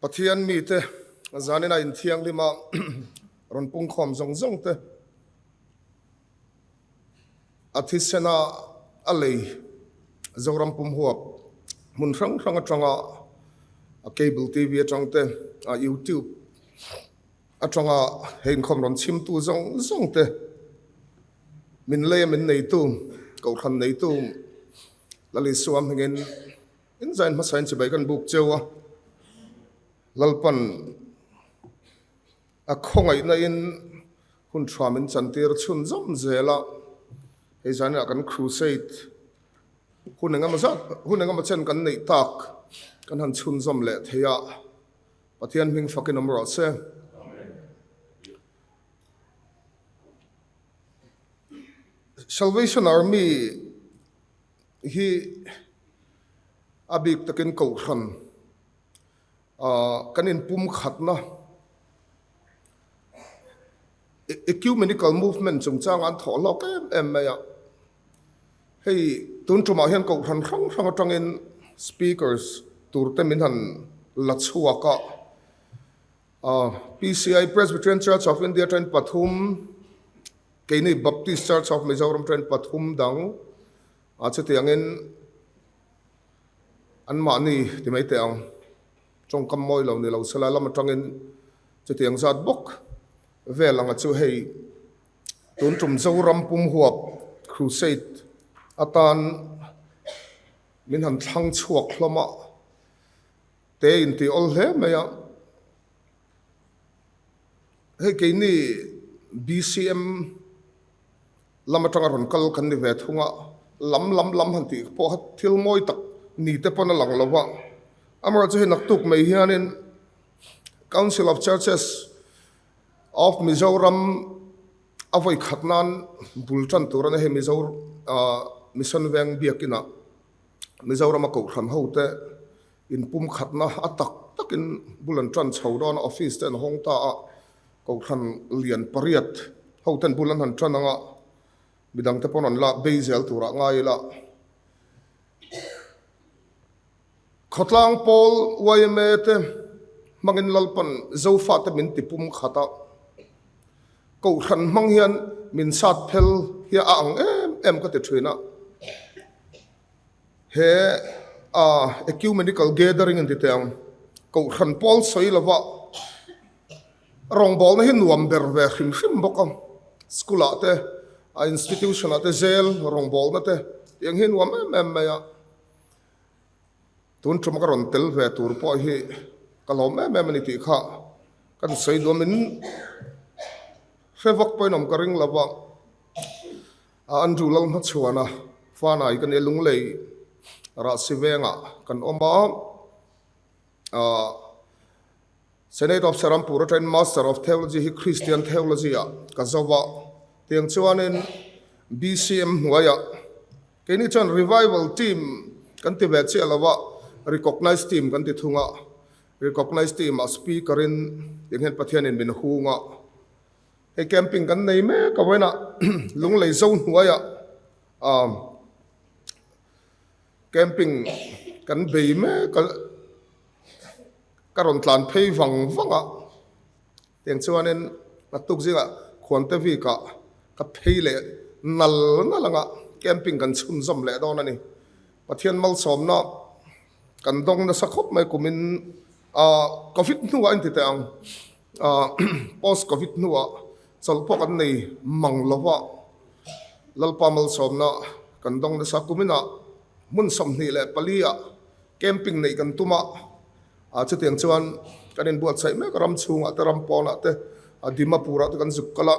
pathian mi te zanina in thiang lima ron pung khom zong zong te athisena alei Zoram Pum Huap mun rang rang atanga a cable TV atang te a YouTube atanga hein khom ron chim tu zong zong te min le min nei tu ko khan nei tu lali suam hingen in zain ma sain chibai kan buk chewa lalpan a khongai na in hun thramin chantir chun zom zela he zana kan crusade hunenga ma chen kan nei tak kan han chun zom le theya pathian hing fakin amro se Salvation Army hi abik takin ko khan kanin pum khatna ecumenical movement chung chang an tholo em ya hey tun tuma hian ko khan rang atangin speakers turte min han lakchhuah ka PCI Presbyterian Church of India train Pathum Kaini Baptist Church of Mizoram train Pathum dang achati angin an mani timai te ang trong kam moi lo ni lo sala lam atangin chati ang zat bok velanga chu hei tun tum Zoram Pum Huap Crusade atan min han thang chuak hloma te in ti ol he maya hei keini BCM lamatanga ron kal kan ni ve thunga lam han ti po hat thil moi tak ni te pon lang lawa amra chu nak tuk mai hianin Council of Churches of Mizoram avoi khatnan bultan turana he mission veng biakina Mizoram ko kham hote in pum khatna atak takin bulan tran chhodon office ten hongta ko khan lian pariat hoten bulan han trananga bidang te ponon la Aizawl tura ngai la khotlang pol waimete mangin lalpan zofa te min ti pum khata ko khan manghian min sat phel hia ang em ka te thina he ecumenical gathering in titang ko khan pol soi lawa rong bol na hin nuam ber ve khim bokam skula te a institution ate zel rong bol na te yang hin nuam em ya tun trum ka ron tel ve tur po hi kalom em ni ti kha kan sei do min fevok poinom ka ring lawa anju Lalhmachhuana fana I kan elung lei ra sivenga kan oma Senate of Serampur train Master of Theology hi Christian Theology kazawa tiang chuanin BCM waya kini chan revival team kan ti ve chelawa recognized team kan ti thunga recognized team a speaker in enghen pathianin min hunga he camping kan nei me ka wena lung lei zone waya camping kan bei me ka karon tlan phei wanga tiang chuanin natuk zinga khonte vi ka phei le nal na langa camping kan chun zom le don ani pathian mal som na kan dong na sakhop mai kumin covid nuwa in ti tang post covid nuwa chalpo kan nei manglawa lalpa mal som na kan dong na sakumina mun som ni le palia camping nei kan tuma chu tiang chuan kanin buatsaih me karam chunga te ram pona te Dimapura te kan zukkala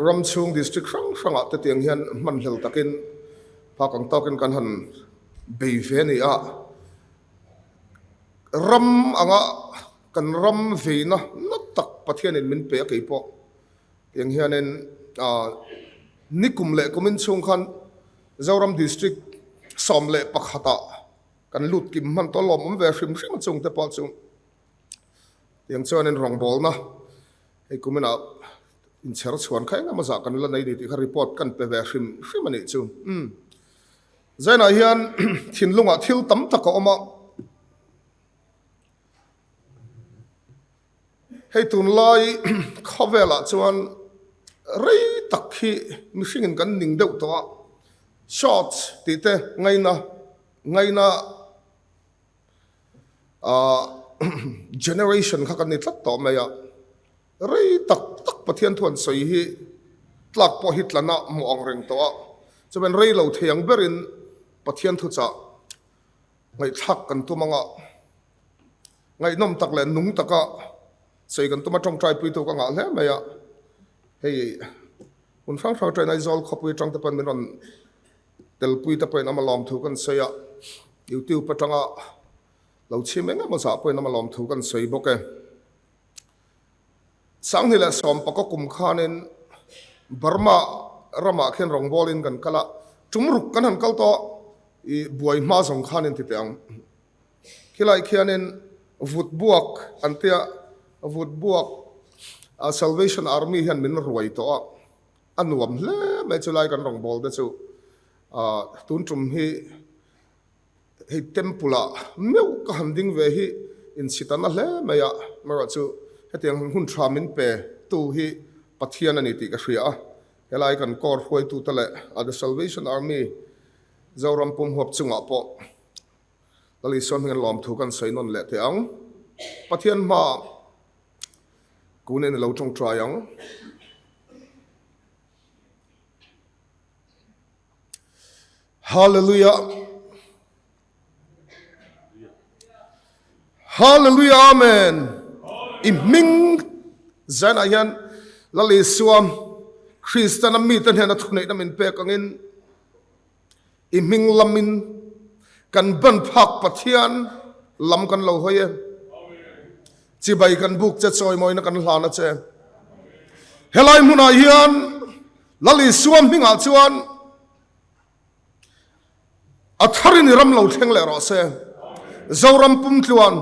Ramchung district rang te tiang hian man hlel takin phakang token kan han bei ve ni ram anga kan ram veina na tak pathianin min pe ke po tiang hianin nikum le kumin chung khan Zoram district som le pakhata kan lut kim man to lom ve hrim chung te pa chung tiang chuanin rong bol na he kumina in cher chuan khai nga maza kan la nei ni ti kha report kan pe ve hrim ani chu zaina hian thinlunga thil tam taka oma hei tun lai khavela chuan rei tak hi mihringin kan ning deuh to shots ti te ngaina generation kha kan ni tlat to maya rei tak pathian thuan soi hi tlak po hi tlana mo ang reng to chuan rei lo theyang berin pathian thu cha ngai thak kan tu manga ngai nom tak le nung taka sei kan tu ma tong trai pui tu ka nga le maya hei un phang phang trai nai zol khopui tang ta pan min on tel pui ta pen ama lom thu kan seya youtube patanga lo chimenga mo sa pen ama lom thu kan sei boke sang ni la som pako kum khanen Burma rama khen rong bolin kan kala tumruk kan han kal to I buai ma song khanin ti tang khilai khianen vut buak antia vut buak Salvation Army hian min ruai to anuam hle me chulai kan rong bol de chu tun tum hi tempula meu ka handing ve hi in sitana hle me ya mara chu hetiang hun tramin pe tu hi pathian ani ti ka hria helai kan kor huai tu tale the Salvation Army Zoram Pum Huap chunga po lali son ngan lom thu kan sainon le te ang pathian ma kunen lo tong tryang hallelujah hallelujah amen iming zanayan lali suam Christian mi tan hena thunai na min pe kangin iming lamin kan ban phak pathian lam kan lo hoye chi bai kan buk che choi moi na kan hlana che helai muna hian lali suam hinga chuan atharin ram lo thleng le ro se zoram pum tluan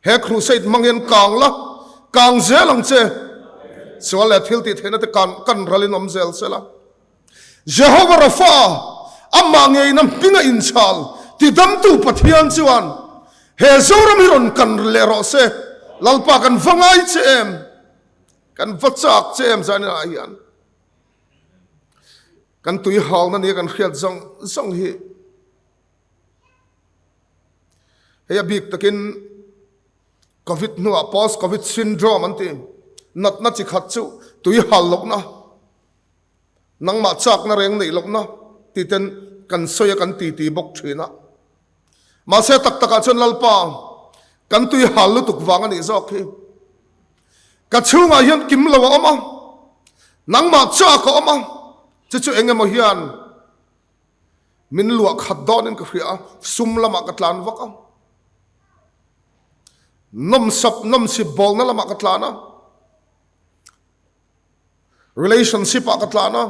he crusade mangyan kang zelang che swala thilti thena te kan ralin om zel sela Jehovah Rafa amma ngei nam pinga inchal ti dam tu pathian chuan he zoram hiron kan le ro se lalpa kan vangai chem kan vachak chem zana hian kan tui hal na ni kan khiat zong hi he big takin covid no post covid syndrome anti not chi khat chu tui hal lok na nang ma chak na reng nei lok na ti ten kan soya kan ti bok thina ma se tak taka chon lalpa kan tui hal lu tuk wang ani zok hi ka chunga hian kim lo oma nang ma cha ko oma chu engemaw hian min luak khat don in ka hria sum lama ka tlan waka nom si bol na lama ka tlana relationship ka tlana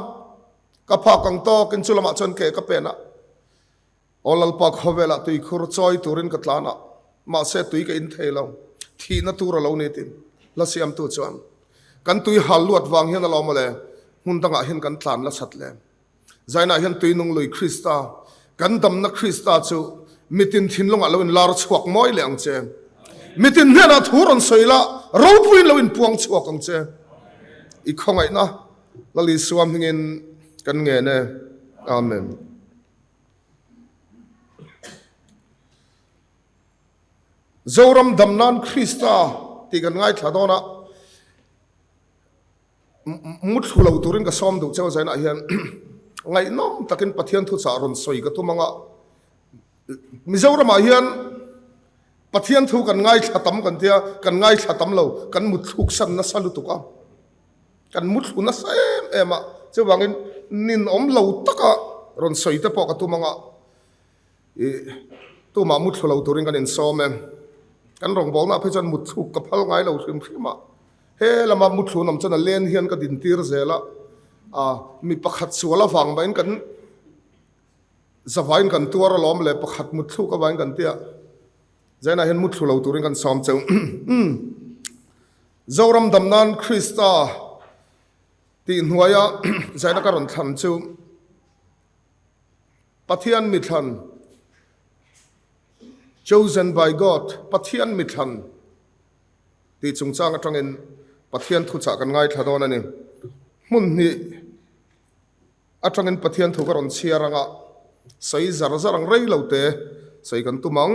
ka pha kang to kin chulama chon ke ka pena olal pa khovela tui khur choi turin ka tlana ma se tui ka in thelo thi na tur lo ne tin la siam tu chuan kan tui haluat wang hian lo male hun tanga hin kan tlan la sat le zaina hian tui nung loi Krista kan dam na Krista chu mitin thin longa lo in lar chuak moi leang che mitin hena thuron soila ro puin lo in puang chuak ang che I khongai na lali suam hingin kan nge ne amen Zoram damnan Krista ti kan ngai thadona mut hulo turin ka som du chaw zaina hian ngai nom takin pathian thu cha ron soi ka tumanga Mizoram hian pathian thu kan ngai thatam kan tia kan ngai thatam lo kan mut thuk san na salu tuka kan mut hu na sem ema chewangin nin om lo taka ron soi te po ka tumanga tu ma mut lo turin kan in som em kan rong bol na phechan mut thuk ka phal ngai lo thim khima he lama mut thu nam chana len hian ka din tir zela mi pakhat suala wang bain kan zawain kan tuara lom le pakhat mut thu ka bain kan tia zaina hian mut thu lo turin kan som cheu Zoram damnan Krista ti hnuaya zaina ka ron tham chu pathian mi than chosen by God pathian mi than ti chung chang atangin pathian thu cha kan ngai thadon ani mun ni atangin pathian thu karon chiaranga sei zar zarang rei lote sei kan tumang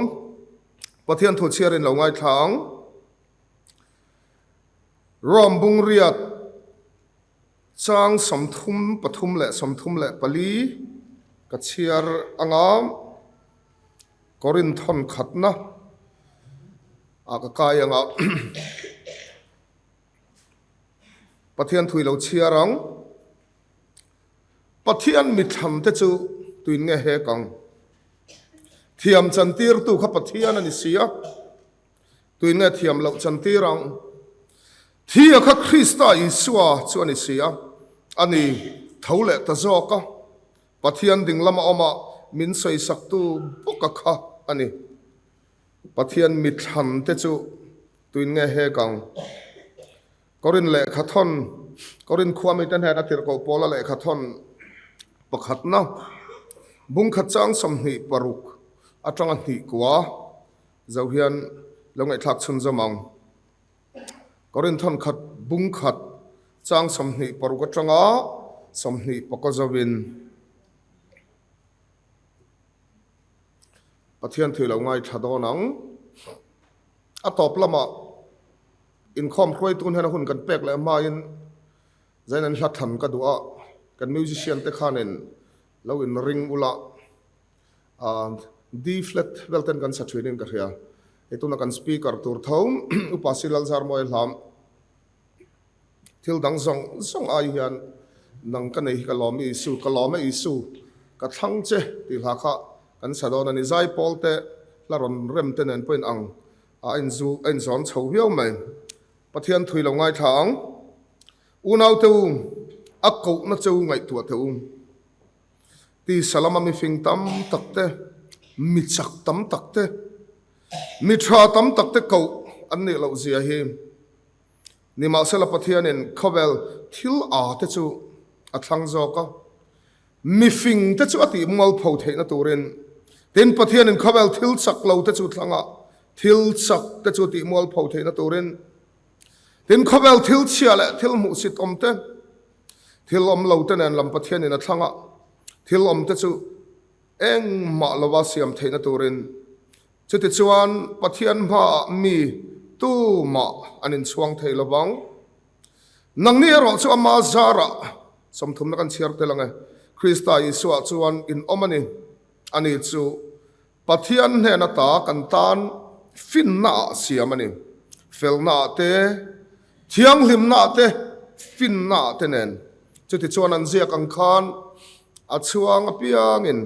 pathian thu chiarin lo ngai thang rom bung riat chang pathum le pali ka chiar angam korin thon khatna aka kai anga pathian thui lo chiarang pathian mitham te chu tuin nge he kang thiam chantir tu kha pathian ani sia tuin nge thiam lo chantirang thia kha Krista Isua chu ani sia ani thole ta zoka pathian ding lama oma min sei sak tu boka kha ani pathian mitham te chu tuin nge he kang korin le khathon korin khuami tan ha na tir ko pola le khathon pakhat na bung khat chang samni paruk atanga ni kwa zohian longai thak chun zamang korin thon khat bung khat chang samni paruk atanga samni pakozawin pathian thui lo ngai thadonang atop lama inkhawm khoi tun hena hun kan pek le ma in zainan hlat tham ka du'a kan musician te khanin lo in ring ula D flat welten kan sa training ka ria etuna kan speaker tur thom upasilal zar moi hlam thil dang zong ai hian nang ka nei ka lomi isu ka lome isu ka thang che ti hla kha kan sadon ani zai polte la ron rem ten en point ang a en zon chho hiau mai pathian thui lo ngai thang unau tu akko na chau ngai tu tu ti salama mi fing tam takte mi chak tam takte mi tha tam takte ko an ni lo zia hi ni ma sela pathian en khawel thil a te chu a thlang zo ka mi fing te chu ati mol pho theina turin tin pathian en khawel thil chak lo te chu thlanga thil chak te chu ti mol pho theina turin tin khawel thil chia le thil mu sit omte thil om lo ten an lam pathian in a thlanga thil om te chu eng ma lawa siam theina turin chuti chuan pathian ma mi tu ma anin chuang thei lawang nang ni ro chu ama zara somthum na kan chiar te langa Krista Isua chuan in omani ani chu pathian he na ta kan tan finna siamani felna te thiang limna te finna te nen chuti chuan an zia kang khan a chuang a piangin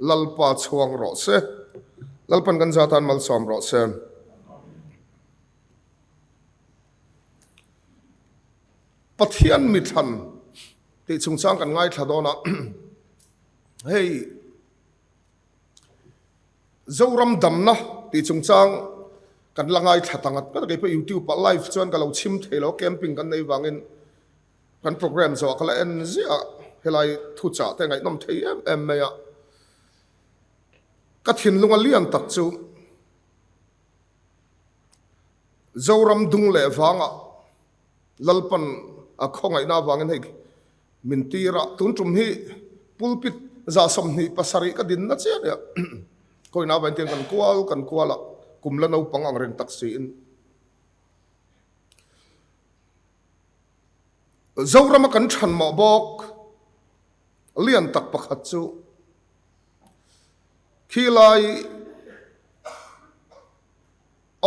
lalpa chuang ro se lalpan kan zatan mal som ro se pathian mithan ti chungchang kan ngai thladona hey zoram damna ti chungchang kan langai thatangat ka ke pa YouTube pa live chuan ka lo chim thelo camping kan nei wangin kan program zo kala en zia helai thu cha te ngai nom thei em me ya ka thin lunga lian tak chu zoram dung le wanga lalpan a khongai na wangin hei mintira tun tum hi pulpit za som ni pasari ka din na che ya koi na ban ten kan kwala kumla no pang ang reng taksi in zoram kan than mo bok lian tak pakhat chu khilai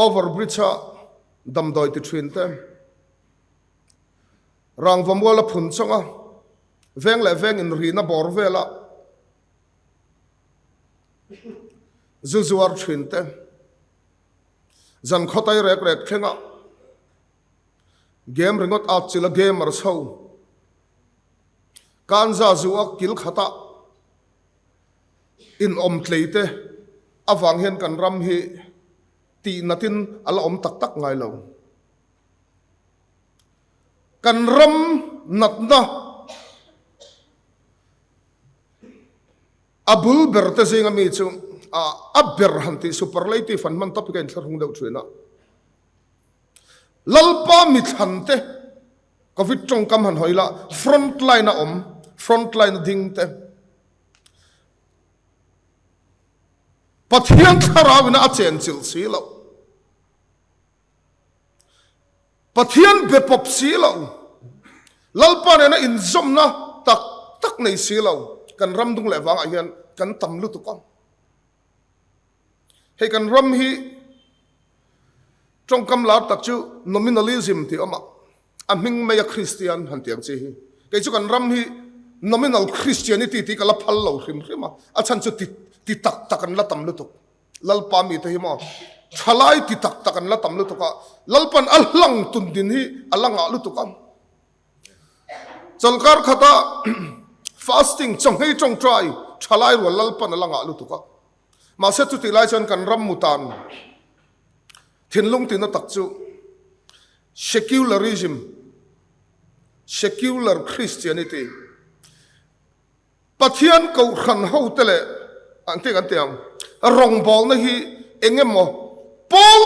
overbridge damdoi ti thin te rang vamwala phun changa veng le veng in rina bor vela zuzuar thin te zan khotai rek thenga game ringot at chila gamer so kanza zuak kil khata in om tleite awang hen kan ram hi ti natin ala om tak tak ngai lo kan ram natna abul berte zinga mi chu aber hanti superlative an man topic en thlung do thina lalpa mi thante covid trong kam han hoila front line a front line ding te pathian tharawina a chen chil silo pathian bepop silo lalpa ne na inzom na tak nei silo kan ram dung le wang a hian kan tam lu tu kam he kan ram hi trong kam la tak chu nominalism ti ama a ming me ya christian han tiang chi hi ke chu kan ram hi nominal christianity ti kala phal lo hrim a chan chu ti tak kan la tam lu tu lalpa mi te hi ma thalai ti tak kan la tam lu tu ka lalpan allang tun din hi alanga lu tu kam chalkar khata fasting chong hei chong try thalai ro lalpan alanga lu tu ka ma se tu ti lai chan kan ram mutan thinlung tin na tak chu secularism secular christianity pathian ko khan ho tele antiang rong bol na hi engemo pol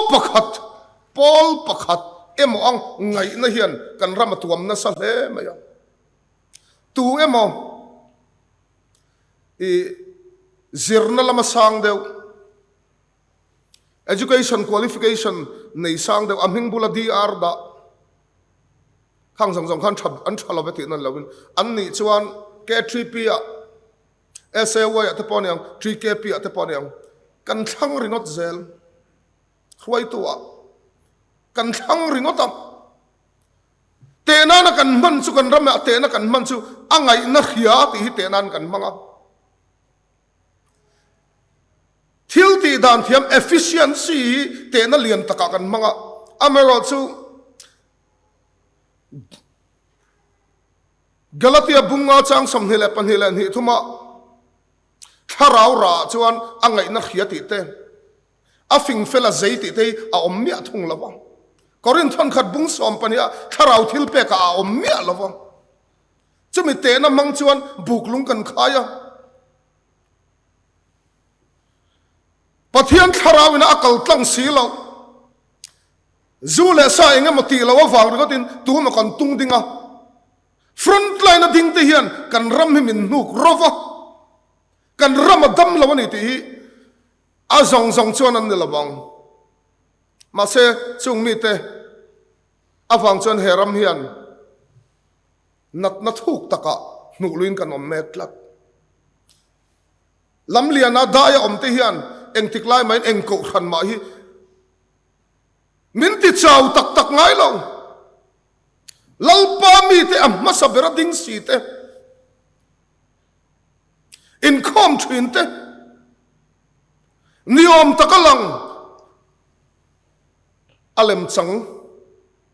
pakhat emo ang ngai na hian kan ramatuam na sa hle maya tu emo i zirna lama sang deu education qualification nei sang deu amhing bula dr da khang jong khan an thalo beti nan lawin an ni chuan k3p a say te poniang 3kp te poniang kan thang ringot zel khwai tuwa kan thang ringot am te na kan man chu kan ram te na kan man chu angai na khia ti te nan kan manga thil ti dan thiam efficiency te na lian taka kan manga amero chu Galatia bunga chang samhile panhile ni thuma tharau ra chuan angai na khia ti te afing fela zeiti te a ommia thung lawa korin thon khat bung som pania tharau thil pe ka a ommia lawa chumi te na mang chuan buklung kan khaya pathian tharawina akal tlang silo zule sa enga moti lawa wang gotin tu ma kan tung dinga front line a ding te hian kan ram hi min nuk rova kan ram dam lawani ti a zong chuan an lawang ma se chung mi te awang chuan heram hian nat thuk taka nukluin kan om mek tlak lam liana daya om te hian eng tiklai main eng ko khan ma hi min ti chau tak ngai lo lalpa mi te amma sabera ding si te inkhawm thin te niom takalang alem chang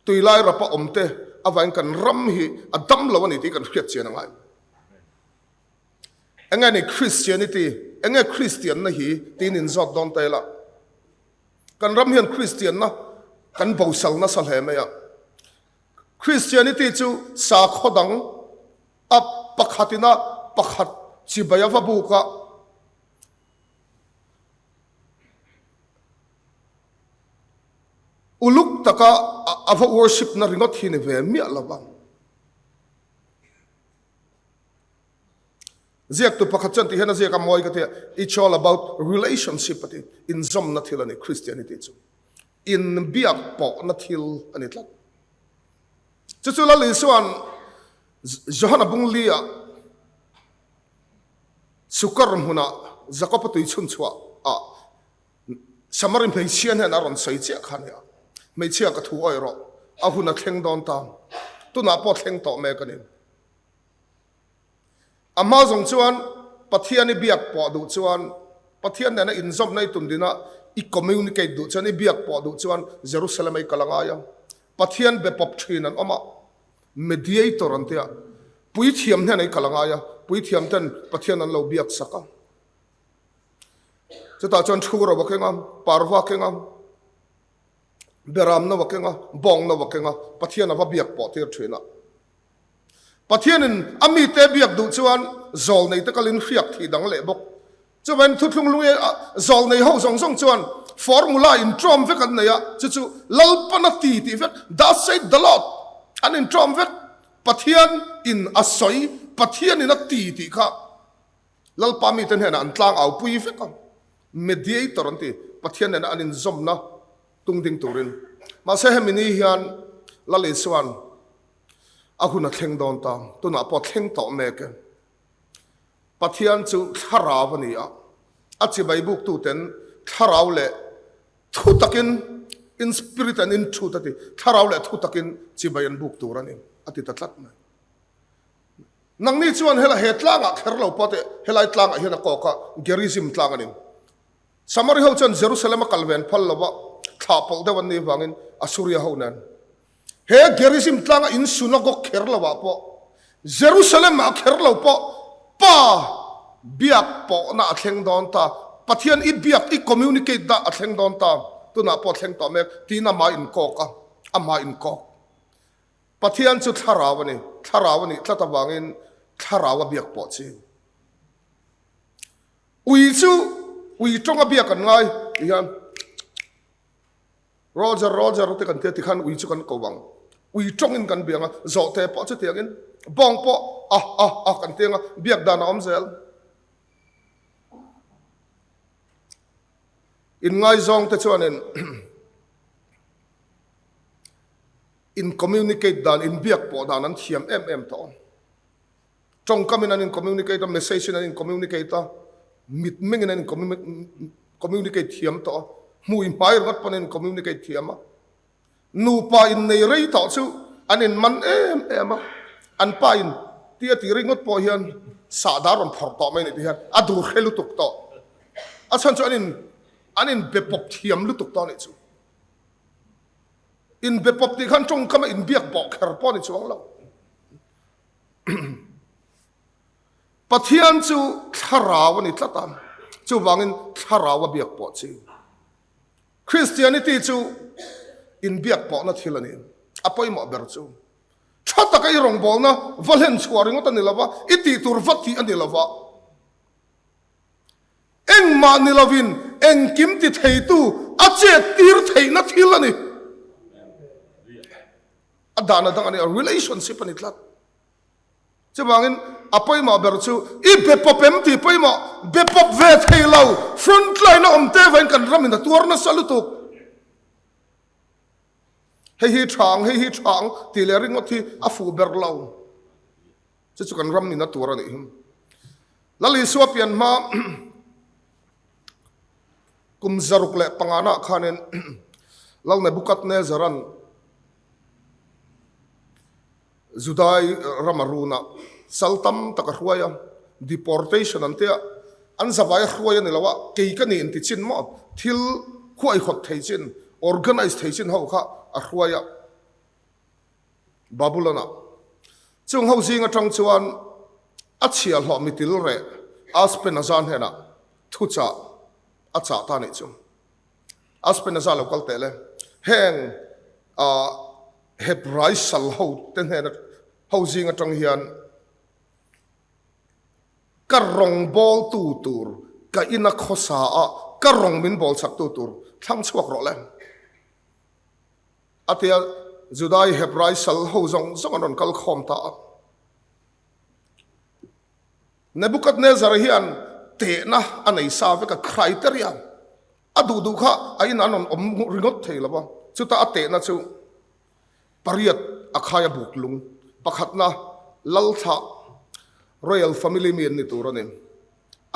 tuilai rapa omte awain kan ram hi adam lawani ti kan khiat chian ngai engani christianity enga christian na hi tin in zot don taila kan ram hian christian na kan bosal na sal he me ya christianity chu sa khodang a pakhatina pakhat chibaya va buka uluk taka ava worship na ringot hine ve mi alawang ziak tu pakhat chan ti hena ziak amoi ka te it's all about relationship ati in zom na thilani christianity chu in biak po na thil ani tlak chu la lisuan johana bunglia sukar huna zakopatui chun chua a samarin phei chian han aron sei che khan ya mei chia ka thu oi ro a huna thleng don ta tu na po thleng to me kanin amma zong chuan pathiani biak po du chuan pathian na inzom nai tum dina I communicate du chuan I biak po du chuan Jerusalem ai kalanga ya pathian be pop thin an oma mediator antia pui thiam hna nei kalanga ya pui thiam ten pathian an lo biak saka chata chon thura wakenga parwa kenga beram na wakenga bong na wakenga pathian ava biak po tir thina pathianin ami te biak du chuan zol nei te kalin hriak thi dang le bok chuan thu thlung lunge zol nei ho zong zong chuan formula in trom vek an naya chu lalpana ti vek thus said the Lord an in trom vek pathian in asoi pathian in a ti kha lalpa mi ten hena an tlang au pui vek mediator an ti pathian an in zomna tungding turin ma se hemini hian laliswan ahuna thleng don ta tuna po thleng to meke pathian chu tharawani a chi baibuk tu ten tharau le thu takin in spirit and in truth ati tharau le thu takin chi bayan buk turani ati tatlat na nang ni chuan hela hetlanga kherlo pote helai tlanga hian ko ka gerizim tlanga nin samari ho chan jerusalem kalven phal lawa thapol dewan ni wangin asuria ho nan he gerizim tlanga in sunagok kherlawa po jerusalem ma kherlo po pa biak po na athleng don ta pathian I biak I communicate da athleng don ta tuna po thleng to mek tina ma in ko ka ama in ko pathian chu tharawani tlatawangin tharawa biak po chi ui tonga biak kan ngai yan roger te kan te khan ui chu kan ko wang ui tongin kan bianga zo te po chu tiangin bong po kan tenga biak dana omzel in ngai zong te chuanin in communicate dan in biak po dan an thiam em to trong kamin an in communicate message an in communicate mit ming an in communicate thiam to mui mai rat pan in communicate thiam nu pa in nei rei to chu an in man em an pa in tia ti ringot po hian sa daron phor to mai ni hian adu khelu tuk to a chan chu an in bepop thiam lu tuk to ni chu in bepop ti khan trong kama in biak bo kher po ni chuang lo pathian chu tharawa ni tlatam chu wangin tharawa biak po chi Christianity chu in biak po na thilani apoi mo ber chu thata kai rong bol na valen chuaring ot anilawa iti tur vati anilawa eng ma nilavin eng kim ti theitu ache tir theina thilani adana dang ani a relationship ani tlat chawangin apoi ma ber chu I bepop empty poi ma bepop ve theilo front line om te vain kan ram in tur na salutuk hei thang ti le ring othi afu ber lo chu kan ram in tur ani lali suapian ma kum zaruk le pangana khanen lal ne bukat ne zaran Judai Ramaruna saltam takahruaya deportation antia an zawai hruaya nilawa keikani inti chin mo thil khuai khot theichin organized theichin ho kha a hruaya babulana chung ho zinga tang chuan achia hlo mitil re aspen azan hena thucha acha ta ni chu aspen azan lokal tele heng hebrai sal ho ten hena housing atang hian karong bol tu tur ka ina khosa a karong min bol sak tu tur thang chuak ro le atia judai hebrai sal ho zong anon kal khom ta Nebuchadnezzar hian te na anei sa ve ka criteria adu kha ain anon om ringot theilawa chuta ate na chu pariat akhaya buklung pakhatna laltha royal family men ni turani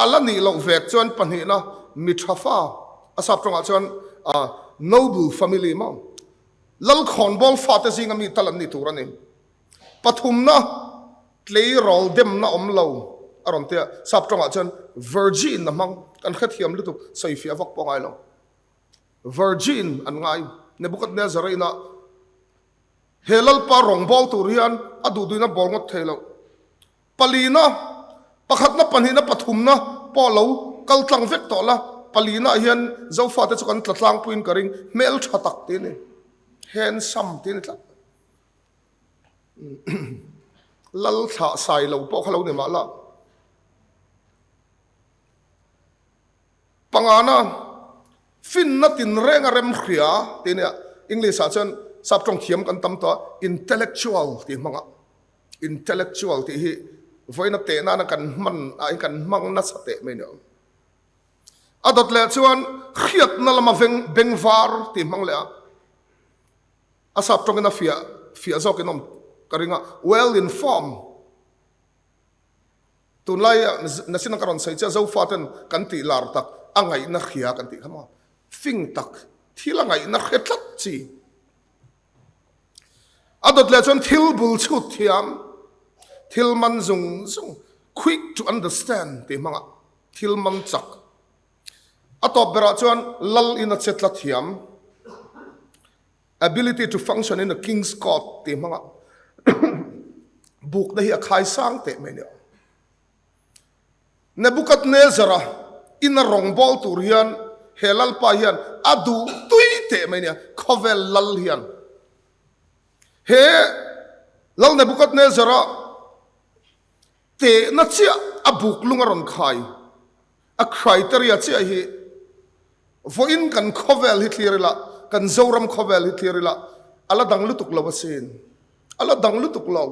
alani lo vek chuan panhi na mithafa asap tonga chuan noble family ma lal khon bol fata singa mi talan ni turani pathumna tlei rol dem na omlo aron te sap tonga chuan virgin namang kan khathiam lutu saifia vak pongai lo virgin an ngai Nebuchadnezzar ina helal pa rong bol turian adu duina bolngot thelo palina pakhatna panhina pathumna polo kaltlang vek tola palina hian zofa te chukan tlatlang puin karing mel thatak te ni handsome te ni tla lal tha sai lo po khalo ni mala pangana fin na tin renga rem khria tinia English a chen sap trong thiam kan tam to intellectual ti manga intellectual ti hi voina te na kan man ai kan mang na sa te me no adot le chuan khiat na lama beng var ti mang le asap trong na fia zo kenom karinga well informed tunlai na sinang karon sai cha zo faten kan ti lar tak angai na khia kan ti khama fing tak thilangai na khetlat chi adot le chon thil bul chut thiam thil man zung quick to understand ti manga thil man chak atop bera chon lal in a chetla thiam ability to function in a king's court ti manga buk na hi a khai sang te me ne Nebuchadnezzar in a rong bol tur hian helal pa hian adu tui te me ne khovel lal hian he lal Nebuchadnezzar te na chia abuk lungaron khai a criteria chia hi voin kan khovel hi thlirila kan zoram khovel hi thlirila ala dang lutuk lawasin ala dang lutuk law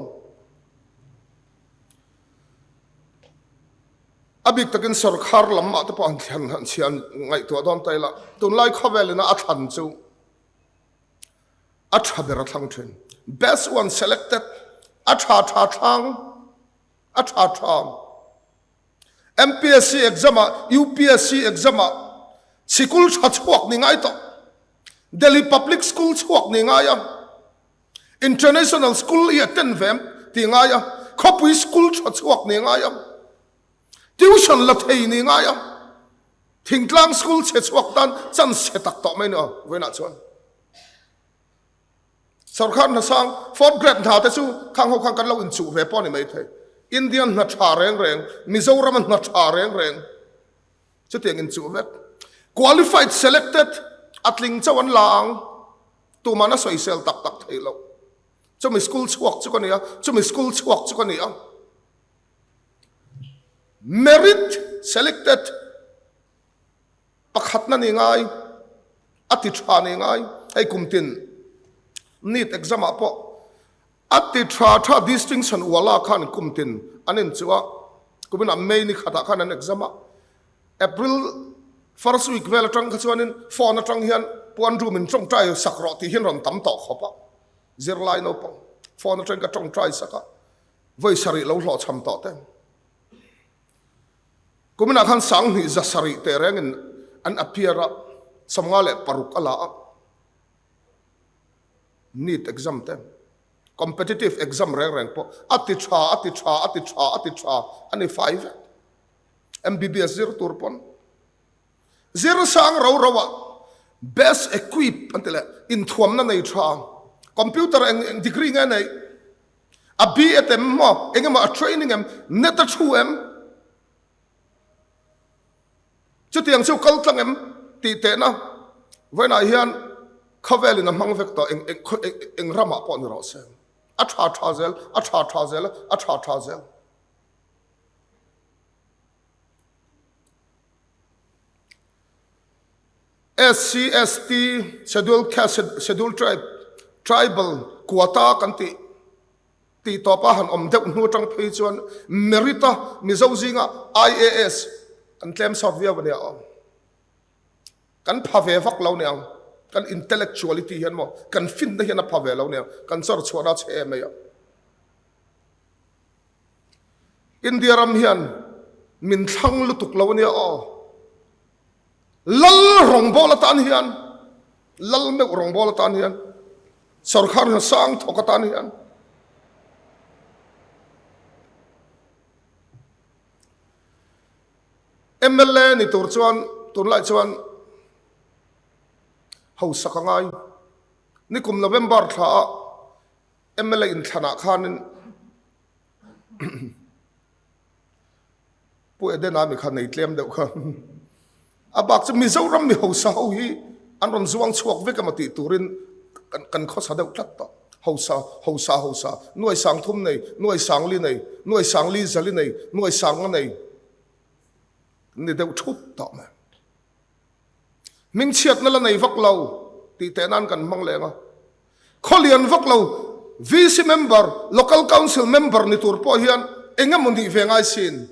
abik takin sarkar lamma ta pan thian chian ngai to don taila tun lai khovel na athan chu atha bera thang then best one selected atha thang MPSC exam UPSC exam sikul chhuak ni ngai to Delhi public school chhuak ni ngai international school ya ten vem ti ngai khopui school chhuak ni ngai tuition la thei ni ngai thingtlang school che chhuak tan chan se tak to mai no wena chon sarkar na sang fourth grade tha te chu khang ho khang kan lo in chu ve pon ni mai thei Indian na tha reng Mizoram na tha reng chu tiang in chu vet qualified selected atling chawan lang tu mana soi sel tak thei lo chu mi school chhuak chu kania chu mi school chhuak chu kania merit selected pakhat na ni ngai ati tha ni ngai ai kumtin NEET exam apo ati tha distinction wala khan kumtin anin chuwa kumina May ni khata khan an exam April first week vel tang khachuanin phone atang hian puan ru min tong trai sakro ti hin ron tam to khopa zir lai no pang phone atang ka tong trai saka voi sari lo hlo cham to te kumina khan sang ni za sari te reng an appear samngale paruk ala NEET exam te competitive exam reng po ati tha ani 5 MBBS zero turpon zero sang rawa best equipped antela in thuam na nei tha computer eng degree nga nei a BATM mo engema a training em net a thuam chutiang chu kaltlang em ti te na when I hian khavel in a mang vector eng rama po ni ro se a tha zel SC ST scheduled caste scheduled tribal quota kanti ti topa han om deuh nu tang phei chuan merita mizozinga IAS kan tlem south via wania kan phave vak lo ne kan intellectuality hian mo kan fin na hian a phave lo ne kan sor chhuana che me ya India ram hian min thang lutuk lo ne lal rong bola tan hian lal me rong bola tan hian sarkar na sang thokatan hian MLA ni tur chuan tunlai chuan ho sakangai ni kum November tha MLA in thana khanin pu edena mi khan nei tlem deuh kha abak chu Mizoram mi ho sa ho hi an ron zuang chuak ve kamati turin kan kho sa deuh tlat to ho sa nuai sang thum nei nuai sang li zali nei nuai sang nei ni deuh thup to ma mình chiết nó là này vắc lâu thì tên an cần mong lẽ ngà kholian vắc lâu VC member local council member ni tur po hian engam mundi ve ngai sin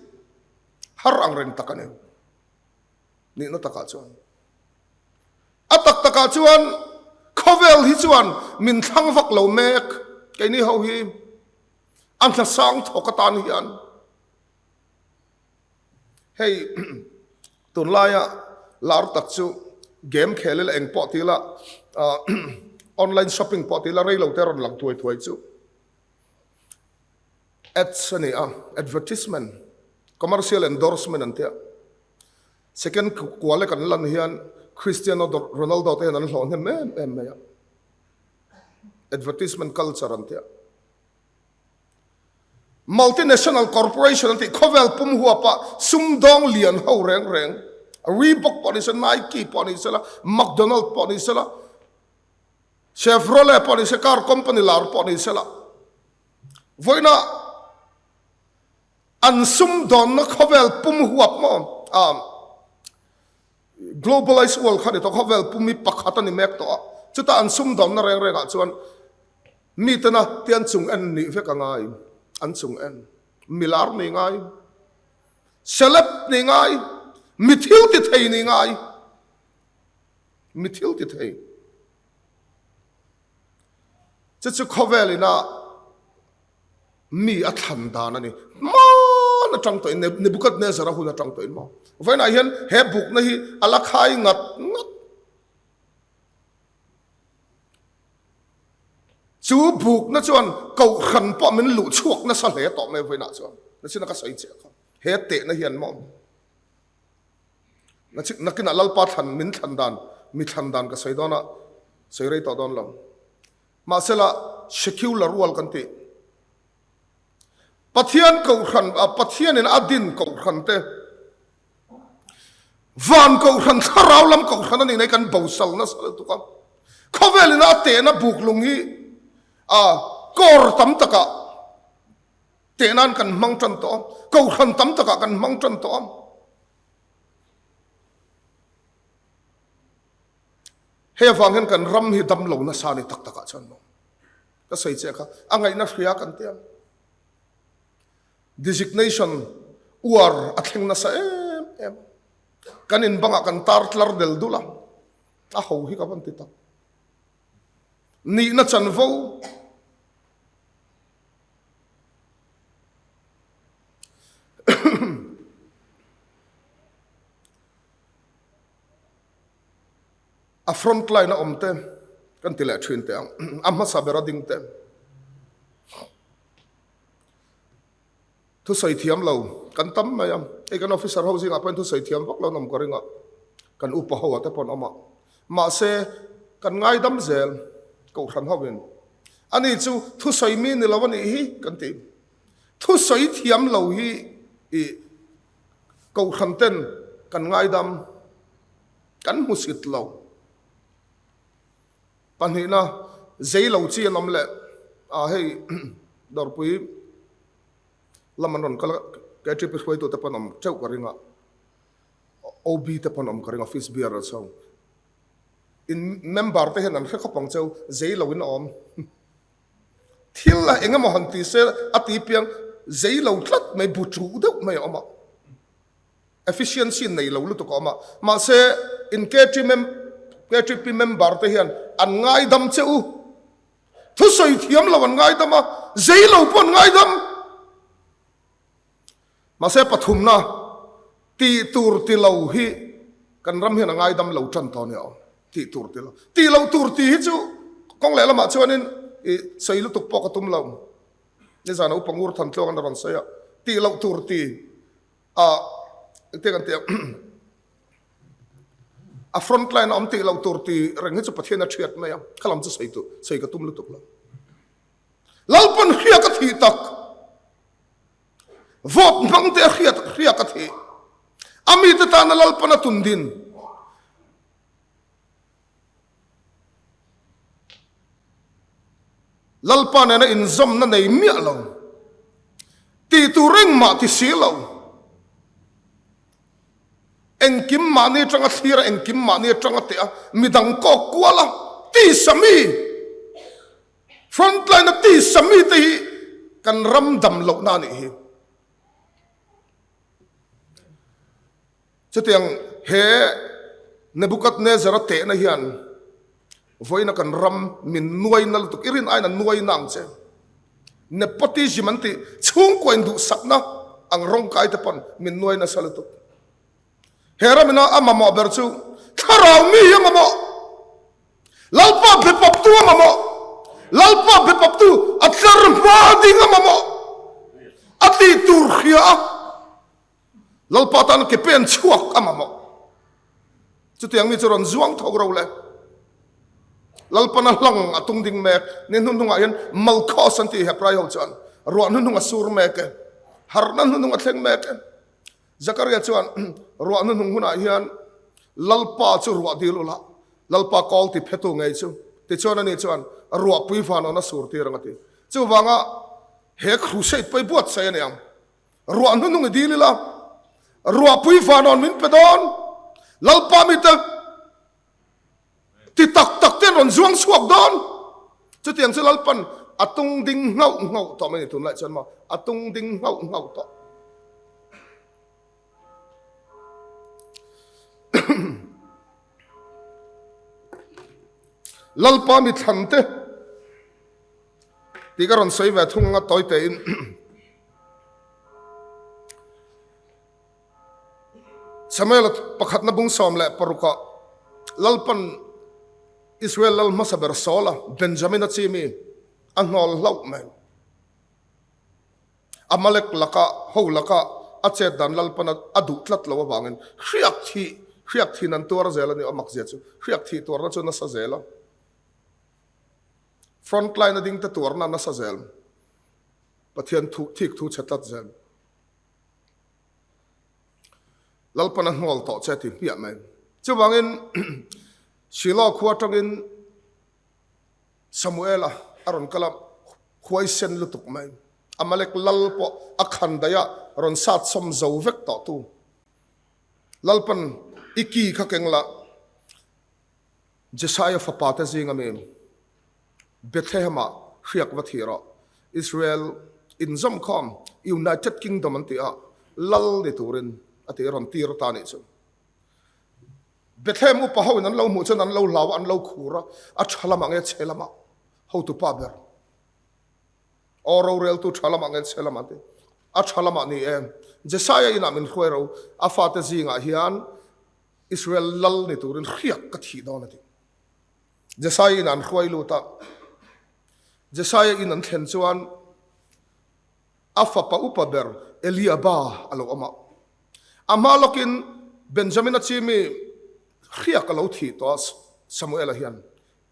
har ang ren takane ni no taka chuan atak taka chuan khovel hi chuan min thang vak lo mek cái ni ho hi an thla sang thokatan hian hey tun laya lar tak chu game khele la eng po ti la online shopping po ti la rei lo teron lang tuai tuai chu ads ani advertisement commercial endorsement antia second kwale kan lan hian Cristiano Ronaldo te nan hlon hem em ya advertisement culture antia multinational corporation anti khovel pum huapa sumdong lian ho reng reng Reebok po ni sa Nike po ni sila McDonald po ni sila Chevrolet po ni sa car company lar po ni sila voy na ansum don na khovel pum huap mo globalized world khani to khovel pumi pakhata ni mek to chuta ansum don na reng reng chuan mi tana tian chung en ni ve ka ngai an chung en milar ni ngai celeb ni ngai mithil ti thei ni ngai mithil ti thei chu khovelina mi a than dan ani ma na tang to ne bukat ne zara hu na tang to in ma vai na hian he buk na hi ala khai ngat chu buk na chuan kau khan pa min lu chuak na sa le to me vai na chuan na sina ka sai che kha he te na hian mo na kina lalpa than min than dan mi than dan ka sai dona sai rei to don lo ma sela secular wal kan ti pathian ko khan pathian in adin ko khan te van ko khan tharau lam ko khan ani nei kan bosal na sal tu ka khovelina te na buk lungi kor tam taka te nan kan mang tan to ko khan tam taka kan mang tan to he wang hen kan ram hi dam lo na sa ni tak taka chan mo ka sai che kha angai na khria kan te designation uar atheng na sa em kan in banga kan tar tlar del dula a ho hi ka ban ti tak ni na chan vo a front line omte kan tila thin te amma sabera ding te thu sai thiam lo kan tam mayam e kan officer housing apan thu sai thiam vak lo nam koringa kan upa ho ate pon ama ma se kan ngai dam zel ko khan hawin ani chu thu sai mi ni lawani hi kan ti thu sai thiam lo hi e ko khan ten kan ngai dam kan musit lo panhina zeilo chi nam le hei dorpui lamanon kala ka trip khoi to tapanam chau karinga ob tapanam karinga office beer so in member te henan kha khapang chau zeilo in om thil la enga mo hanti se ati piang zeilo tlat mai butu de mai oma efficiency nei lo lu to ko ma se in KTP member te hian an ngai dam cheu thu soi thiam lo an ngai dama zei lo pon ngai dam ma se pathum na ti tur ti lo hi kan ram hian ngai dam lo tran to ne ti tur ti hi chu kong le lama chuanin sei lu tuk po ka tum lo ne zana upangur than tlo kan ran saya ti lo tur ti te kan te a front line om ti lo tur ti reng chu pathian a thiat mai khalam chu sei ka tum lu tuk lo lalpan khia ka thi tak vot mang te khia ka thi ami te ta na lalpan tun din lalpan na in zom na nei mi lo ti tu reng ma ti si lo engkim mani tanga thira engkim mani tanga te midang ko kwala ti sami frontline na ti sami te hi kan ramdam lo na ni hi chutiang he Nebuchadnezzar te na hian voina kan ram min nuai na lutuk irin ai na nuai nang che nepotism anti chung ko indu sakna ang rong kai te pon min nuai na salutuk hera mina amamo berchu tharau mi amamo lalpa bepap tu amamo lalpa bepap tu atlar ma ding amamo ati turkhia lalpa tan ke pen chuak amamo chutiang mi choron zuang thogro le lalpana lang atung ding mek nen hun hunga yan malkhos anti heprai ho chan ruan hun hunga sur mek harnan hun hunga thleng mek zakaria chuan ruan hun huna hian lalpa chu ruwa dilula lalpa kol ti phetu ngai chu ti chuan ani chuan ruwa pui fan ona sur ti rangati chu wanga he crusade pai buatsaih ani am ruan hun hunga dilila ruwa pui fan on min pedon lalpa mi ta ti tak tak ten ron zuang suak don chu tiang chu lalpan atung ding ngau to mai tun lai chan ma atung ding ngau to lalpa mi thante ti ka ron sei ve thunga toy te in Samuel pakhat na bung som le paruka lalpan Israel lalmasaber sola Benjamin achimi anol lau man Amalek laka ho laka ache dan lalpan adu tlat lawa bangin hriak thi nan tur zela ni amak zia chu hriak thi tur na chu na sa zela frontline ding ta tur na sa zel pathian thu thik thu chatlat zel lalpan anol to che ti pia man chu bangin Shilo kuatangin Samuela aron kalam huaisen lutuk mai Amalek lalpo akhandaya ron sat som zovek to tu lalpan iki khakengla Jesiah fapata zinga me Bethlehema hriak wathira Israel in Zomkhom United Kingdom antia lal ni turin ati ron tir tani chu Bethlehem upa ho nan lo mu chan an lo law an lo khura a thalama nge chelama ho tu pa ber oro rel tu thalama nge chelama te a thalama ni em Jesiah ina min khwero a fata zinga hian Israel lal ni turin khiak ka thi don ati Jesiah ina an khwai lu ta Jesiah ina an thlen chuan a fa pa upa ber Eliaba alo ama lokin Benjamin achimi khriak alo thi to Samuel hian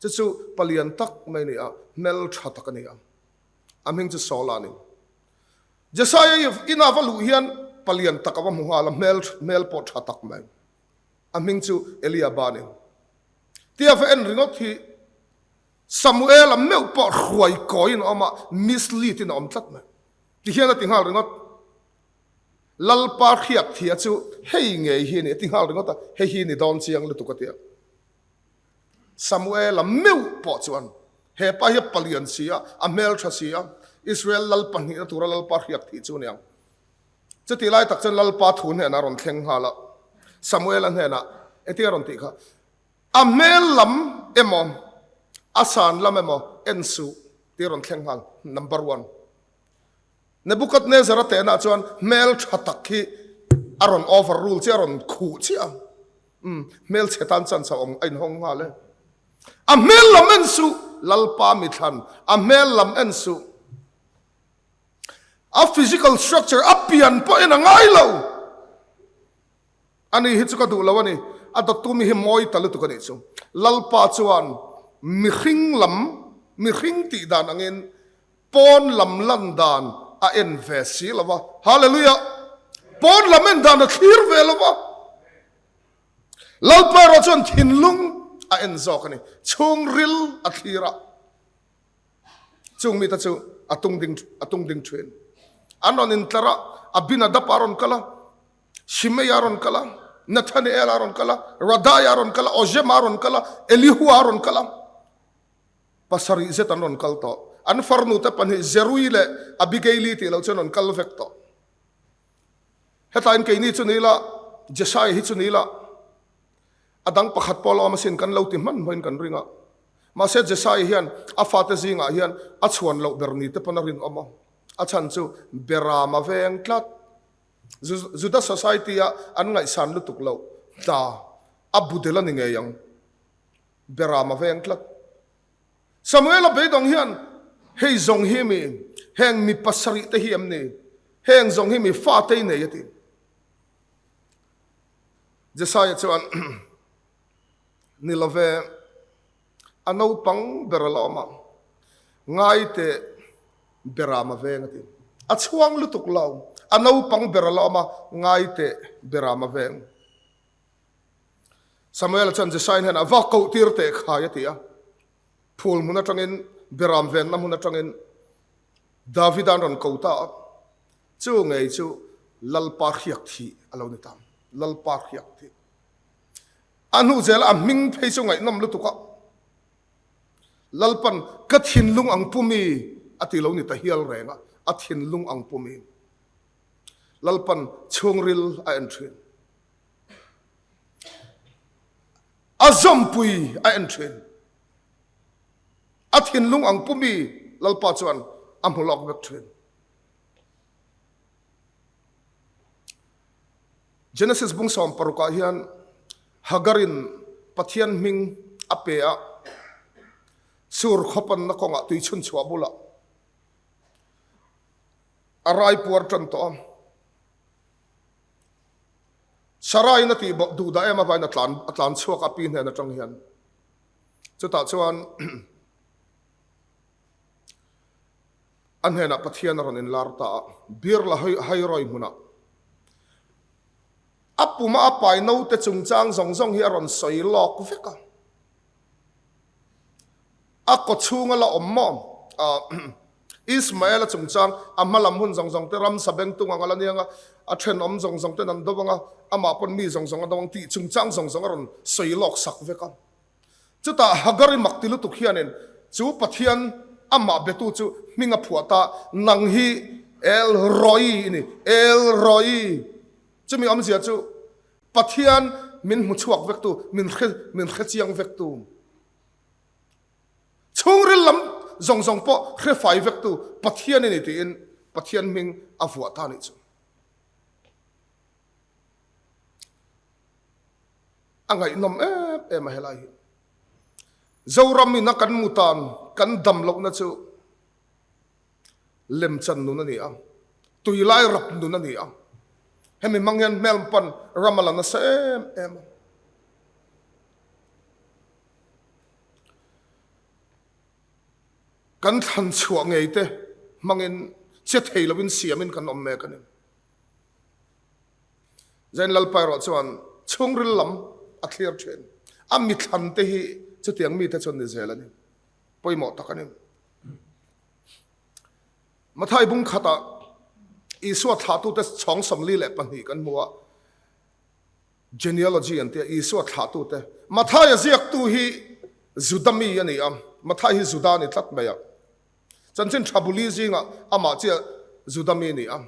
chu palian tak mai ni a mel thatak ani a aming chu solani Jesiah ina valu hian palian takawa muhala mel pot thatak mai aming chu Eliabani tiaf en ringot hi Samuel am meu po khwai koin oma mislead in om tlat mai ti hian ti hal ringot lalpa khiak thia chu hei nge hi ni tinghal ringota hei hi ni don chiang lu tukatia Samuel a meu po chuan he pa hi palian sia a mel thasia Israel lalpan hi tura lalpa khiak thi chu niang chati lai tak chen lalpa thun he na ron thleng hala Samuel an he na eti ron ti kha a mel lam emo asan lam emo ensu ti ron thleng hal number 1 Nebuchadnezzar te na chuan mel thatak hi aron overrule chi aron khu chi a mel chetan chan sa ong ain hong ha le a mel lam ensu lalpa mi than a mel lam ensu a physical structure apian po in angai lo ani hi chu ka du lawani adot tu mi hi moi talu tu ka ni chu lalpa chuan mi hring ti dan angin pon lam lan dan a en vesi lava hallelujah pon lamen dan a thir ve lava lalpa ro chon thinlung a en zokani chung ril a thira chung mi ta chu atung ding thwen anon in tlara abina da paron kala shimeyaron kala Nathanael aron kala, Radai aron kala, Ozem aron kala, Elihu aron kala. Pasari zetan ron kalto. An farnu te pan Zeruile Abigaili ti lau chen on kal vekto. Hetain kay ni chunila Jesai hi chunila. Adang pakhat polo masin kan lau timman moin kan ringa. Mase Jesai hian afate zinga hian achuan lau berni te panarin omo. Achan chu berama veng tlat. Juda society a an ngai san lu tuk lau. Da abudela ni ngeyang berama veng tlat. Samuel beidong hian hei zong hi mi heng mi pasari te hiam ni heng zong hi mi fa te ne yati. Jesai chuan nilave anau pang beraloma ngai te berama veng ati achuang lutuk lau anau pang beraloma ngai te berama veng. Samuel chan Jesai hen ava ko tir te khayati a phul muna tangin beram ven na muna tangin Davidan ron kota chu ngei chu lalpa khiak thi alo ni tam lalpa khiak thi anu zel a ming phei chu ngai nam lutuka lalpan kathin lung ang pumi ati lo ni ta hial renga athin lung ang pumi lalpan chungril a entrin azam pui a entrin athin lung ang pumi lalpa chuan amulok bek thin Genesis bung som paruka hian Hagarin pathian ming apea sur khopan na konga tui chun chua bula arai puar tan to sarai na ti du da ema vai na atlan chua ka pin na tang hian chuta chuan an hena pathian ron in larta bir la hai roi muna apuma apai no te chungchang zong hi ron soi lok veka ako chunga la ommo Ismael chungchang amalam hun zong te ram sabeng tunga ngala nianga a then om zong te nan dowanga ama pon mi zong adawang ti chungchang zong ron soi lok sak veka chuta hagari maktilu tukhianen chu pathian ama betu chu minga phuata nang hi el roi chumi am zia chu pathian min muchuak vektu min khachiang vektu chungril lam zong po khre fai vektu pathian ni ti in pathian ming avua ta ni chu angai nom e ma helai Zoram mi na kan mutan kan dam lo na chu lem chan nu na ni a tuilai rap nu na ni a hemi mangyan melpan ramala na sa em kan than chuak ngei te mangin che thei lovin siamin kan om me kan zain lalpai ro chuan chungril lam a clear chen am mi than te hi chu tiang mi te chon ni zelani poimo takanim mathai bung khata iswa thatu te chong samli le pan hi kan muwa genealogy ante iswa thatu te mathai aziak tu hi zudami ani am mathai hi zudani tlat maya chanchin thabuli jinga ama che zudami ni am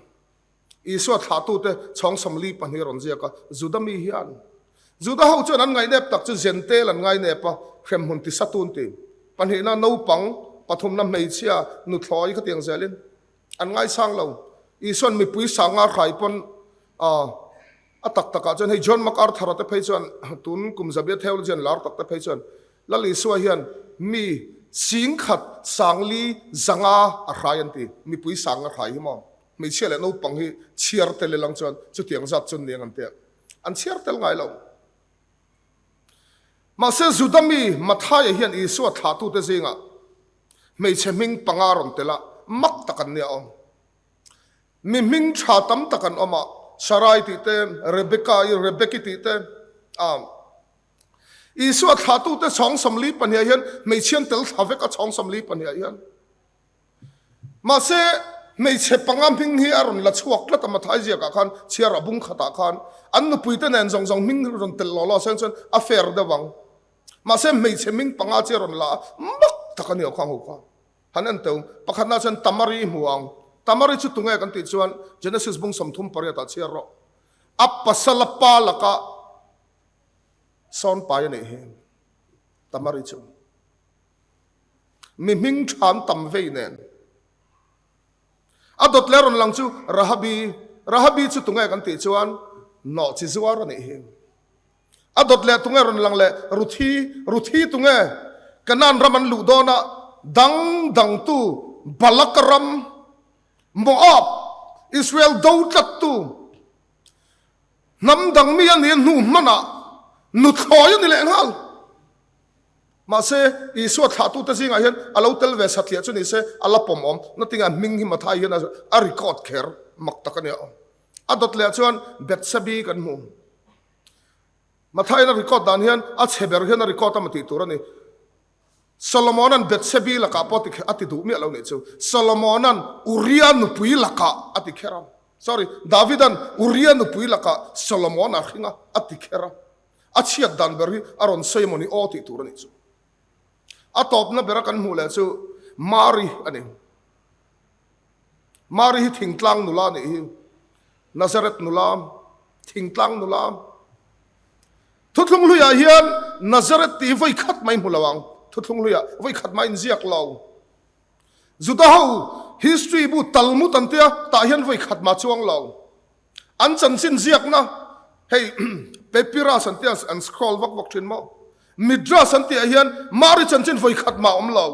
iswa thatu te chong samli pan hi ron jeka zudami hian zuda ho chuan an ngai nep tak chu zentel an ngai nepa khrem hun ti satun ti pan hi na no pang pathum na mei chia nu thloi ka tiang zelin an ngai sang lo ison mi pui sanga khai pon atak taka chuan hei John MacArthur te phei chuan tun kumzabia theol jen lar tak te phei chuan lali suwa hian mi sing khat sangli zanga a hrayan ti mi pui sanga khai mo mi chele no pang hi chiar tele lang chuan chu tiang zat chun niang an te an chiar tel ngai lo ma se zudami mathai hian iswa thatu te zinga mei cheming pangaron tela mak takan nia om mi ming tha tam takan oma sarai ti te rebecca ti te iswa thatu te chong samli pania hian mei chian tel thaveka chong samli pania hian ma se ไม่เชปังมิงฮีอารอนละชวกละตมาท้ายเจียกขันเชียระบุงขตาขันอันนุปุยเตนนซองมิงรอนเตลลอเซนเซนอเฟร์เดวังมาเซไม่เชมิงปังอาเจรอนละมักตะกันเหนียวข้างหัวฮันนั่นเตงปักขันน่าเซนตามารีห่วงตามารีชุดตุงเอกันติดชวนเจเนซิสบุงสมทุมปริยัติเชียรออัปปัสลปาละกะซ้อนไปนี่เห็นตามารีชุดมีมิงชานตำเวเนนอดดเลรอนลังจูราฮบีชุดตุงเอกันติดชวนนอจิจวาระนี่เห็นอดดเลตุงเอรอนลังเลรุธีตุงเอกันนันรามันลุโดนะดังตูบาลักรัมโมอับอิสราเอลดาวตัดตูน้ำดังมีอันนี้นูมันอ่ะนุทอยนี่แหละฮัลมาเสอิสวดหาตุตะซิงไงเห็นอาลูเตลเวสัตเลียจุนี่เสอาลาปอมนั่นติงานมิงหิมาทายเห็นอาริคอดเคร์มักตะกันเนี่ยอดดเลจวนเบ็ดซบีกันมุมมาทายนั่นริคอดดานเห็นอาเชเบอร์เห็นริคอดตามติตัวนี่โซโลมอนันเบ็ดเซบีลักะปอติอติดูมีอะไรเนี่ยจูโซโลมอนันอุริยานุปุยลักะอติเครามsorry ดาวิดันอุริยานุปุยลักะโซโลมอนันขิงะอติเครามอาชีพดันเบอร์ฮีอารอนเซมอนีอติตัวนี่จูอาตอบนะเบรักันหูเลยจูมารีอันนี้มารีทิ้งกลางนุลานี่นาซาเรตนุลาทิ้งกลางนุลาทุกลงลุยอาเฮียนนาซาเรตที่ไว้ขัดไม่หูละวังทุกทงเลยอะไว้ขัดไม่เสียกเราจุดท้าย history บุตัลมุตันเตียตาเห็นไว้ขัดมาช่วงเราอันจันสินเสียกนะเฮ้ยเปปิราสันเตียอันสครอลวักทิ้งมามิดราสันเตียเห็นมาริจันสินไว้ขัดมาเรา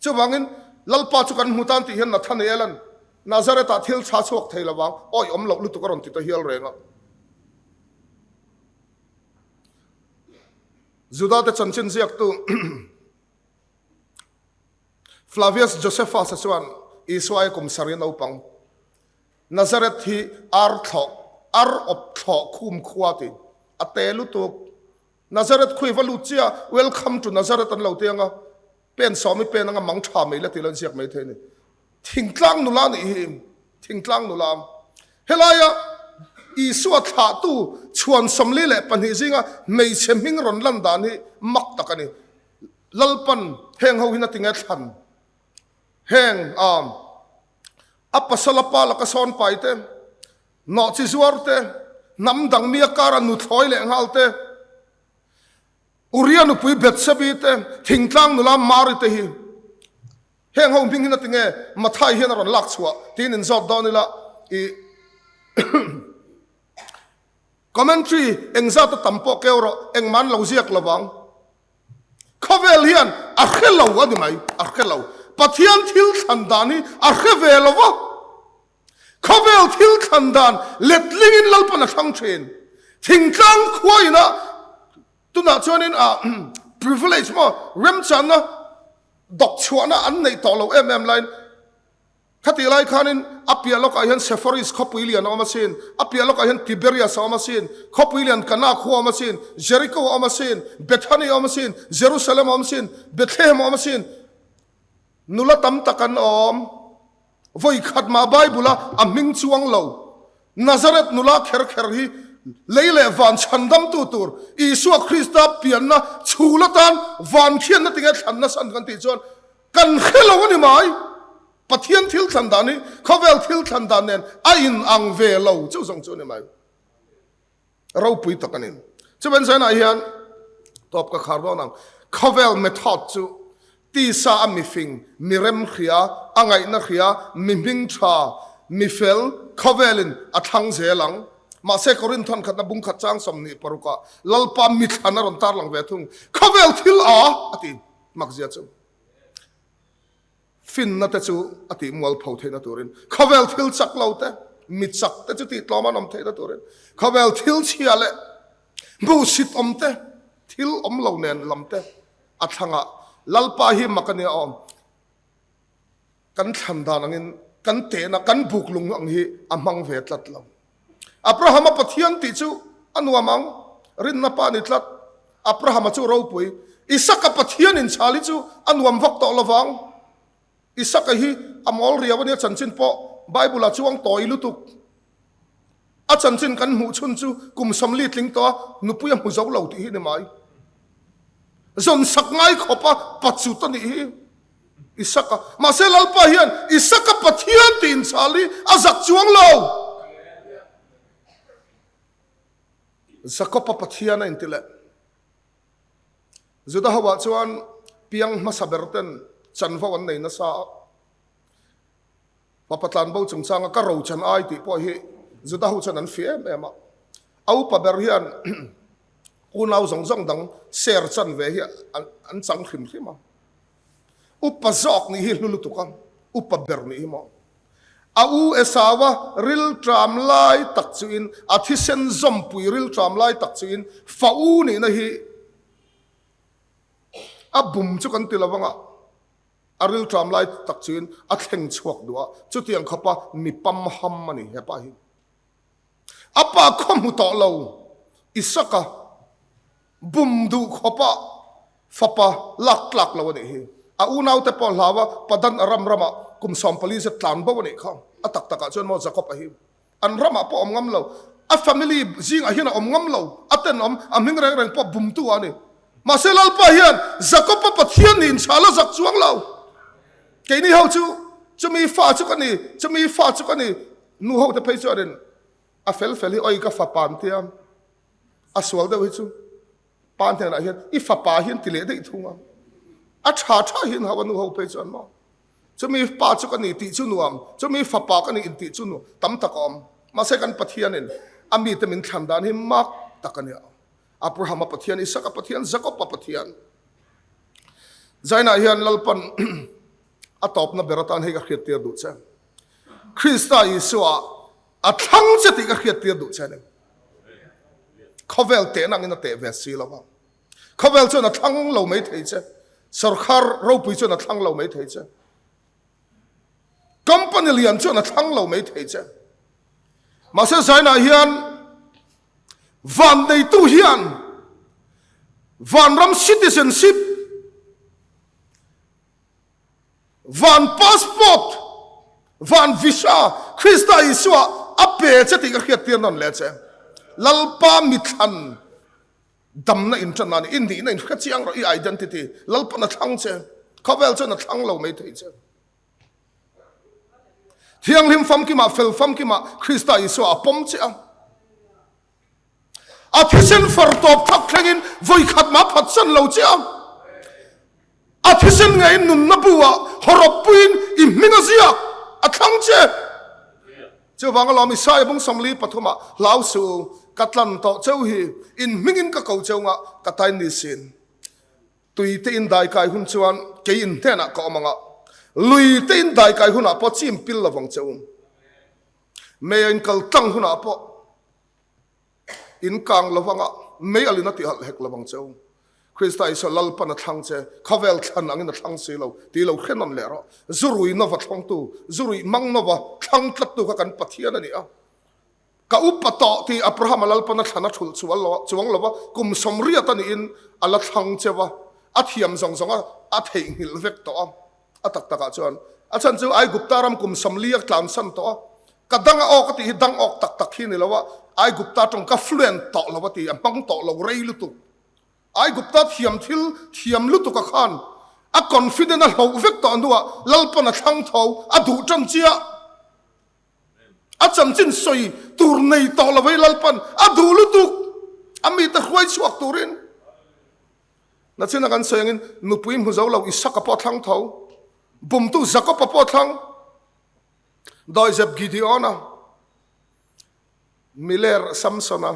จะวังอินลัลปาจุกันมุตันที่เห็นนัทานเอลันนาซาเรตทิลชาชวกเทลวังโอ้ยเราลุตุกรอนติดเฮียลเรงะจุดาเตจันสินเสียกตูFlavius Josephus aswan isway kumsarin upang Nazareth hi ar op thok khum khwati atelu tuk Nazareth khui valutia welcome to Nazareth an lautianga pen somi pen anga mang tha mai la tilan siak mai theni thingtlang nula ni him thingtlang nulam helaya iswa tha tu chuan somli le pan hi zinga mei cheming ron lan dan hi mak takani lalpan heng ho hina tinga than heng apasalapa la kason paite no chi zuarte nam dang mi akara nu thoi le ngalte urian nu pui bet sabite thingtlang nu la marite hi heng hong ping hina tinge mathai hian ron lakchhuah tin in zot donila I commentary engza to tampo keuro engman lo ziak lawang khovel hian a khelo adi mai a khelo pathian thil thandani a khevelova khovel thil thandan letling in lalpana thang train thingtlang khuaina tuna chuanin a privilege mo remchana dokchuana an nei tolo line khati lai khanin apia lok a hian sefaris khopuilian amasin apia lok a hian tiberias amasin khopuilian kana khu amasin jericho amasin bethany amasin jerusalem amasin bethlehem amasin nula tam takan voi khat ma bible a ming chuang lo nazareth nula kher hi leile van chandam tu tur isu krista pianna chulatan van khian na tinga thanna san kan ti chon kan khelo ni mai pathian thil thandani khovel thil thandanen ain ang ve lo chu song chu ni mai ro pui takanin chuben sana hian top ka kharbo nang khovel method chu ti sa amifing mirem khia angai na khia miming tha mifel khovelin athang zelang ma se korin thon khatna bung khat chang somni paruka lalpa mi thana ron tar lang ve thung khovel thil a ati makzia chu fin na te chu ati mual phau theina turin khovel thil chak lote mi chak te chu ti tloma nom theina turin khovel thil chiale bu sit omte thil om lo nen lamte athanga lalpa hi makani kan thandan angin kan te na kan buklung ang hi amang ve tlat lo abraham pathian ti chu anuamang rin na pa ni tlat abraham chu ro pui isaka pathian in chali chu anuam vak to lawang isaka hi amol riawani chanchin po bible chuang toi lutuk a chanchin kan mu chun chu kum samli tling to nupuyam hu zo lo ti hi ne mai zon sak ngai khopa pachu to ni hi isaka masel alpa hian isaka pathian tin chali azak chuang lo zakopa pathian in tile zuda hawa chuan piang masaberten chanwa wan nei na sa papatan bo chungchanga ka ro chan ai ti po hi zuda hu chan an fie mema au pa ber hian kunau zong zong dang ser chan ve hi an chang khim khima upa zok ni hi lulu tukam upa ber ni mo au esawa ril tram lai tak chuin athisen zompui ril tram lai tak chuin fau ni na hi abum chu kan tilawanga aril tram lai tak chuin a thleng chuak duwa chu tiang khapa mi pam ham mani hepa hi apa khom hu to lo isaka bum du khopa fapa lak lo ni hi a unau te pol hawa padan ram rama kum som police tlan bo ni kha atak taka chon mo zakop a hi an rama po om ngam lo a family jing a hina om ngam lo aten om aming reng po bum tu ani maselal pa hian zakop pathian nin chala zak chuang lo ke ni ho chu chumi fa chu kani nu ho te phei chu ren a fel hi oi ka fa pan tiam a swal de chu pan te na hian I fa pa hian tile de thunga a tha hian hawa nu ho phei chu ma chumi pa chu kani ti chu nuam chumi fa pa kani in ti chu nu tam takom ma se kan pathian in ami te min thlan dan hi mak takania Abraham pathian Isaka pathian Jacob pathian zaina hian lalpan atop na beratan he ka khiatia du cha Krista Isua athang chati ka khiatia du cha ne khovel te nang in te ve si lawa khovel chu na thang lo mai thei cha sarkar ro pui chu na thang lo mai thei cha company lian chu na thang lo mai thei cha ma se zaina hian van nei tu hian van ram citizenship van passport van visa Krista Isua ape chati ka khiatia non le che lalpa mithan damna intana ni indi na in khachiang ro I identity lalpa na thang che khovel chu na thang lo mai thei che thiang lim fam ki ma fel fam ki ma Krista Isua pom che athisen fartop thak thlengin voi khat ma phatsan lo chiam athisen ngai nun na buwa horopuin I minazia athang che chu wangalo mi sai bung samli pathuma lausu katlan to cheu hi in mingin ka ko cheunga katai ni sin tuite in dai kai hun chuan ke in thena ko manga lui te in dai kai huna po chim pil lawang cheu me in kal tang huna po in kang lawanga me alina ti hal hek lawang cheu Krista Isua lalpan thang che khavel than angin thang si lo ti lo khenon le ro zurui nova thong tu zurui mang nova thang tlat tu ka kan pathian ani a ka upato ti Abraham lalpan thana thul chuang lo kum somria tani in ala thang chewa athiam zong zonga athei hil vek to atak taka chuan achan chu ai guptaram kum somliak tlan san to kadanga ok ti hidang ok tak hi ni lawa ai gupta tong ka fluent to lawa ti ampang to lo reilu tu ai gupta thiam lu tu ka khan a confident ho vek to andua lalpana thang tho a du chang chia a cham chin soi tur nei to la vai lalpan a du lu tu ami ta khwai chuak turin na china kan soyangin nupuim hu zo lo isaka po thang tho bum tu zakop po thang doi zep Gideona Miller Samsona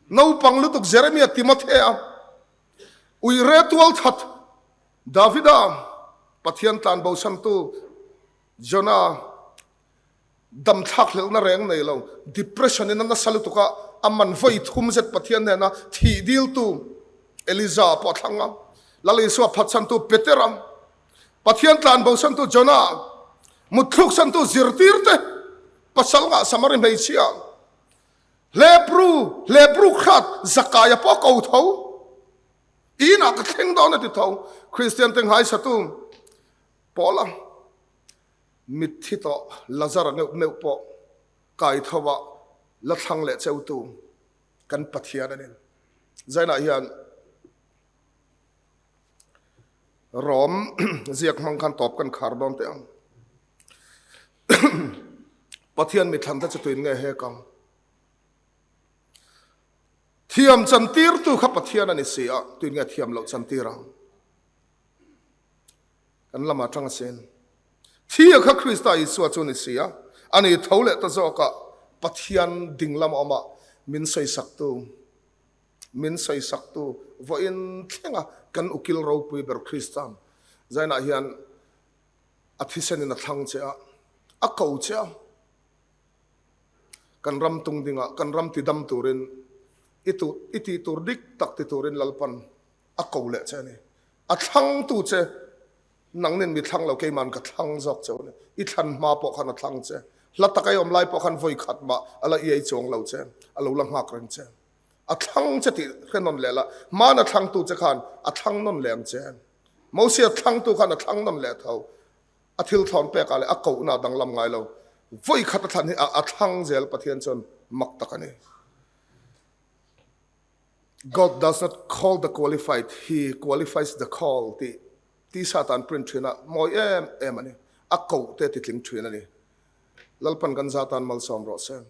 no pang lutuk Jeremiah Timothea ui ritual that Davida pathian tlan bo santu Jonah dam thak lel na reng nei lo depression in na salutuka amman voi thum zet pathian ne na thi dil tu Eliza po thanga laliswa phatsan tu Peteram pathian tlan bo santu Jonah mutluk santu zirtirte pasalga samarin bei chia lepru khat zakaya po ko tho ina ka theng do na ti tho Christian teng hai satu Paula mithito lazara ne po kai thawa la thang le cheu tu kan pathian anin zaina hian rom ziak mang khan top kan khar don te ang pathian mi thang ta chatuin nge he kam thiam chantir tu kha pathian ani sia tuin nge thiam lo chantirang kan lama tang sen thia kha Krista Isu chun sia ani thole ta zoka pathian dinglam ama min sai saktu vo in thenga kan ukil ro pui ber Kristan zaina hian athisen in a thang che a kau che kan ram tung dinga kan ram ti dam turin iti tur dik tak ti turin lalpan a kau le che ni a thang tu che nang nen mi thang lo ke man ka thang jok che ne I than ma po khan a thang che la takai om lai po khan voi khat ma ala ye chong lo che alo lang hak ran che a thang che ti khenon le la man a thang tu che khan a thang non lem che mo se a thang tu khan a thang nam le thau a thil thon pe ka le a ko na dang lam ngai lo voi khat a than a thang zel pathian chon mak takani God does not call the qualified, He qualifies the call. Ti satan print trina moi em ani a ko te ti tling trina ni lalpan kan satan mal som ro sen